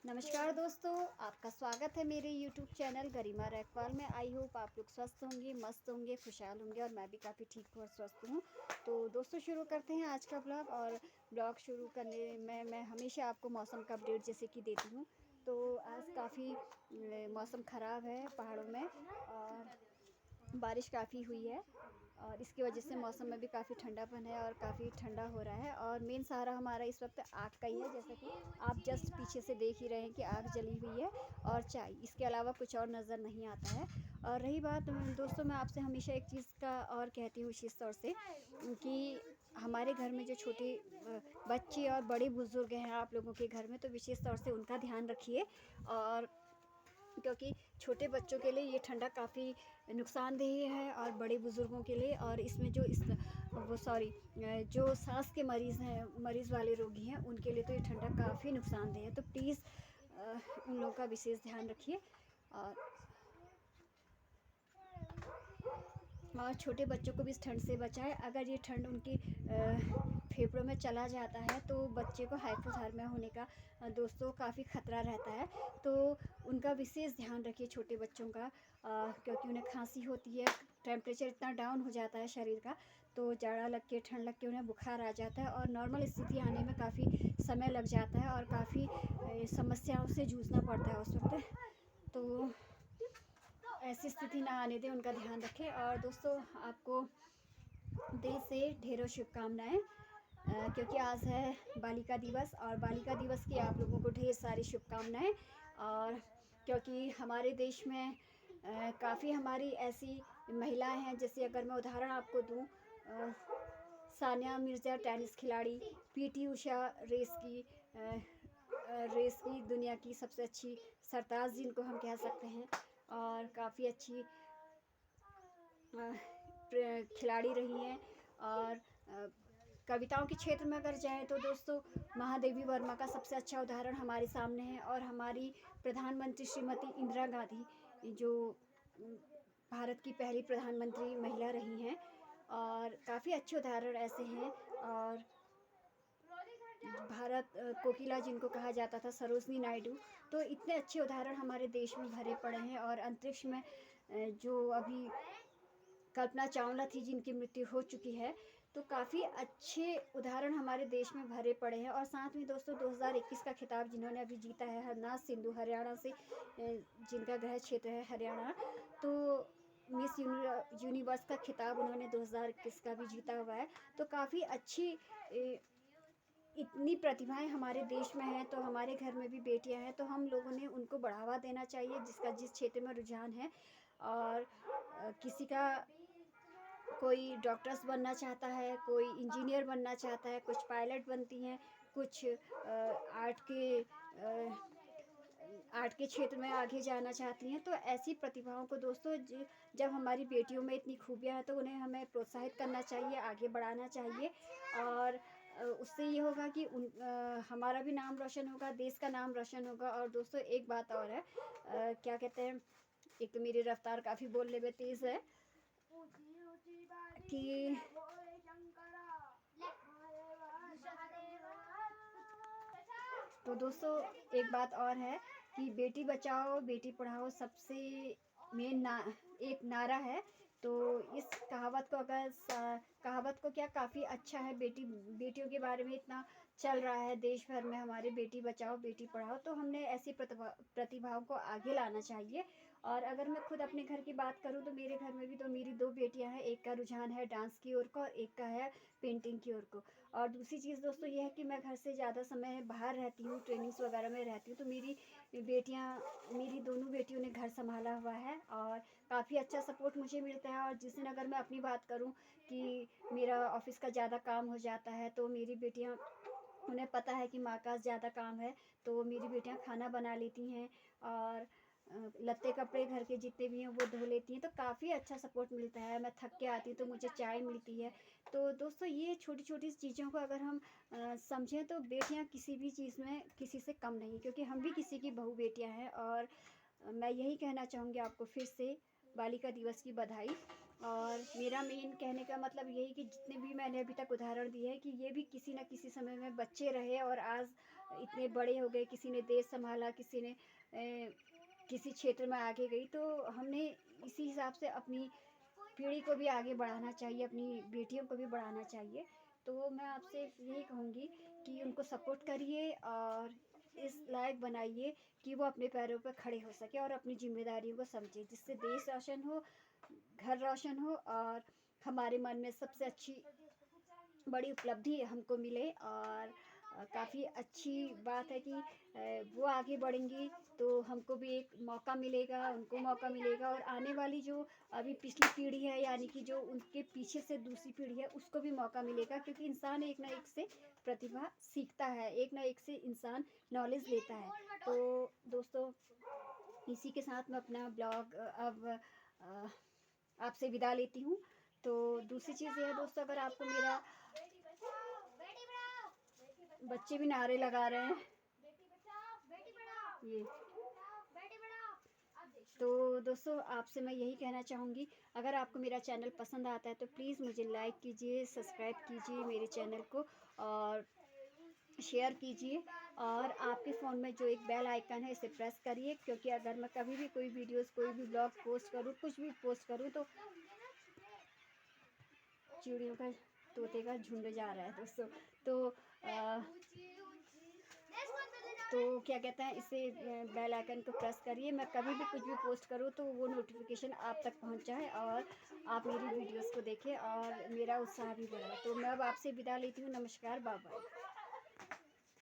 नमस्कार दोस्तों, आपका स्वागत है मेरे YouTube चैनल गरिमा रैकवाल में। आई होप आप लोग स्वस्थ होंगे, मस्त होंगे, खुशहाल होंगे और मैं भी काफ़ी ठीक हूँ और स्वस्थ हूँ। तो दोस्तों शुरू करते हैं आज का ब्लॉग। और ब्लॉग शुरू करने में मैं हमेशा आपको मौसम का अपडेट जैसे कि देती हूँ। तो आज काफ़ी मौसम ख़राब है पहाड़ों में और बारिश काफ़ी हुई है और इसकी वजह से मौसम में भी काफ़ी ठंडापन है और काफ़ी ठंडा हो रहा है। और मेन सहारा हमारा इस वक्त आग का ही है, जैसा कि आप जस्ट पीछे से देख ही रहे हैं कि आग जली हुई है और चाय, इसके अलावा कुछ और नज़र नहीं आता है। और रही बात दोस्तों, मैं आपसे हमेशा एक चीज़ का और कहती हूँ विशेष तौर से कि हमारे घर में जो छोटे बच्चे और बड़े बुज़ुर्ग हैं आप लोगों के घर में, तो विशेष तौर से उनका ध्यान रखिए। और क्योंकि छोटे बच्चों के लिए ये ठंडा काफ़ी नुकसानदेह है और बड़े बुज़ुर्गों के लिए, और इसमें जो सांस के मरीज़ वाले रोगी हैं उनके लिए तो ये ठंडा काफ़ी नुकसानदेह है। तो प्लीज़ उन लोगों का विशेष ध्यान रखिए। और छोटे बच्चों को भी इस ठंड से बचाएं। अगर ये ठंड उनकी फेफड़ों में चला जाता है तो बच्चे को हाइपोथर्मिया होने का दोस्तों काफ़ी ख़तरा रहता है। तो उनका विशेष ध्यान रखिए छोटे बच्चों का, क्योंकि उन्हें खांसी होती है, टेम्परेचर इतना डाउन हो जाता है शरीर का, तो जाड़ा लग के ठंड लग के उन्हें बुखार आ जाता है और नॉर्मल स्थिति आने में काफ़ी समय लग जाता है और काफ़ी समस्याओं से जूझना पड़ता है उस वक्त। तो ऐसी स्थिति ना आने दें, उनका ध्यान रखें। और दोस्तों आपको दिल से ढेरों शुभकामनाएं, क्योंकि आज है बालिका दिवस और बालिका दिवस की आप लोगों को ढेर सारी शुभकामनाएं। और क्योंकि हमारे देश में काफ़ी हमारी ऐसी महिलाएं हैं, जैसे अगर मैं उदाहरण आपको दूं, सानिया मिर्ज़ा टेनिस खिलाड़ी, पीटी उषा रेस की दुनिया की सबसे अच्छी सरताज जिनको हम कह सकते हैं और काफ़ी अच्छी खिलाड़ी रही हैं। और कविताओं के क्षेत्र में अगर जाएं तो दोस्तों महादेवी वर्मा का सबसे अच्छा उदाहरण हमारे सामने है। और हमारी प्रधानमंत्री श्रीमती इंदिरा गांधी जो भारत की पहली प्रधानमंत्री महिला रही हैं, और काफ़ी अच्छे उदाहरण ऐसे हैं। और भारत कोकिला जिनको कहा जाता था, सरोजनी नायडू, तो इतने अच्छे उदाहरण हमारे देश में भरे पड़े हैं। और अंतरिक्ष में जो अभी कल्पना चावला थी जिनकी मृत्यु हो चुकी है, तो काफ़ी अच्छे उदाहरण हमारे देश में भरे पड़े हैं। और साथ में दोस्तों 2021 का खिताब जिन्होंने अभी जीता है, हरनाज सिंधु, हरियाणा से, जिनका गृह क्षेत्र है हरियाणा, तो मिस यूनिवर्स का खिताब उन्होंने 2021 का भी जीता हुआ है। तो काफ़ी अच्छी इतनी प्रतिभाएं हमारे देश में हैं, तो हमारे घर में भी बेटियां हैं, तो हम लोगों ने उनको बढ़ावा देना चाहिए जिसका जिस क्षेत्र में रुझान है। और किसी का कोई डॉक्टर्स बनना चाहता है, कोई इंजीनियर बनना चाहता है, कुछ पायलट बनती हैं, कुछ आर्ट के क्षेत्र में आगे जाना चाहती हैं। तो ऐसी प्रतिभाओं को दोस्तों जब हमारी बेटियों में इतनी खूबियाँ हैं तो उन्हें हमें प्रोत्साहित करना चाहिए, आगे बढ़ाना चाहिए। और उससे ये होगा कि हमारा भी नाम रोशन होगा, देश का नाम रोशन होगा। और दोस्तों एक बात और है, क्या कहते हैं, एक तो मेरी रफ्तार काफ़ी बोलने में तेज़ है कि तो दोस्तों एक बात और है कि बेटी बचाओ बेटी पढ़ाओ सबसे मेन एक नारा है। तो इस कहावत को कहावत को क्या काफ़ी अच्छा है, बेटियों के बारे में इतना चल रहा है देश भर में हमारे, बेटी बचाओ बेटी पढ़ाओ, तो हमने ऐसी प्रतिभाओं को आगे लाना चाहिए। और अगर मैं खुद अपने घर की बात करूं तो मेरे घर में भी तो मेरी दो बेटियां हैं, एक का रुझान है डांस की ओर का और एक का है पेंटिंग की ओर को। और दूसरी चीज़ दोस्तों ये है कि मैं घर से ज़्यादा समय बाहर रहती हूँ, ट्रेनिंग्स वगैरह में रहती हूँ, तो मेरी दोनों बेटियों ने घर संभाला हुआ है और काफ़ी अच्छा सपोर्ट मुझे मिलता है। और जिस दिन अगर मैं अपनी बात करूं कि मेरा ऑफिस का ज़्यादा काम हो जाता है, तो मेरी बेटियां, उन्हें पता है कि माँ का ज़्यादा काम है, तो मेरी बेटियां खाना बना लेती हैं और लत्ते कपड़े घर के जितने भी हैं वो धो लेती हैं। तो काफ़ी अच्छा सपोर्ट मिलता है। मैं थक के आती हूँ तो मुझे चाय मिलती है। तो दोस्तों ये छोटी छोटी चीज़ों को अगर हम समझें तो बेटियां किसी भी चीज़ में किसी से कम नहीं, क्योंकि हम भी किसी की बहू बेटियां हैं। और मैं यही कहना चाहूँगी आपको फिर से बालिका दिवस की बधाई। और मेरा मेन कहने का मतलब यही कि जितने भी मैंने अभी तक उदाहरण दिए हैं कि ये भी किसी न किसी समय में बच्चे रहे और आज इतने बड़े हो गए, किसी ने देश संभाला, किसी ने किसी क्षेत्र में आगे गई, तो हमने इसी हिसाब से अपनी पीढ़ी को भी आगे बढ़ाना चाहिए, अपनी बेटियों को भी बढ़ाना चाहिए। तो मैं आपसे यही कहूँगी कि उनको सपोर्ट करिए और इस लायक बनाइए कि वो अपने पैरों पर खड़े हो सके और अपनी जिम्मेदारियों को समझे, जिससे देश रोशन हो, घर रोशन हो और हमारे मन में सबसे अच्छी बड़ी उपलब्धि हमको मिले। और काफ़ी अच्छी बात है कि वो आगे बढ़ेंगी तो हमको भी एक मौका मिलेगा, उनको मौका मिलेगा और आने वाली जो अभी पिछली पीढ़ी है, यानी कि जो उनके पीछे से दूसरी पीढ़ी है, उसको भी मौका मिलेगा, क्योंकि इंसान एक ना एक से प्रतिभा सीखता है, एक ना एक से इंसान नॉलेज लेता है। तो दोस्तों, इसी के साथ मैं अपना ब्लॉग अब आपसे विदा लेती हूँ। तो दूसरी चीज़ ये है दोस्तों, अगर आपको मेरा बच्चे भी नारे लगा रहे हैं ये, तो दोस्तों आपसे मैं यही कहना चाहूँगी, अगर आपको मेरा चैनल पसंद आता है तो प्लीज़ मुझे लाइक कीजिए, सब्सक्राइब कीजिए मेरे चैनल को और शेयर कीजिए। और आपके फ़ोन में जो एक बेल आइकन है इसे प्रेस करिए, क्योंकि अगर मैं कभी भी कोई वीडियोस, कोई भी ब्लॉग पोस्ट करूँ, कुछ भी पोस्ट करूँ, तो चिड़ियों का, तोते का झुंड जा रहा है दोस्तों। तो क्या कहते हैं, इसे बेल आइकन को प्रेस करिए, मैं कभी भी कुछ भी पोस्ट करूँ तो वो नोटिफिकेशन आप तक पहुँच जाए और आप मेरी वीडियोस को देखें और मेरा उत्साह भी बढ़े। तो मैं अब आपसे विदा लेती हूँ। नमस्कार, बाय बाय।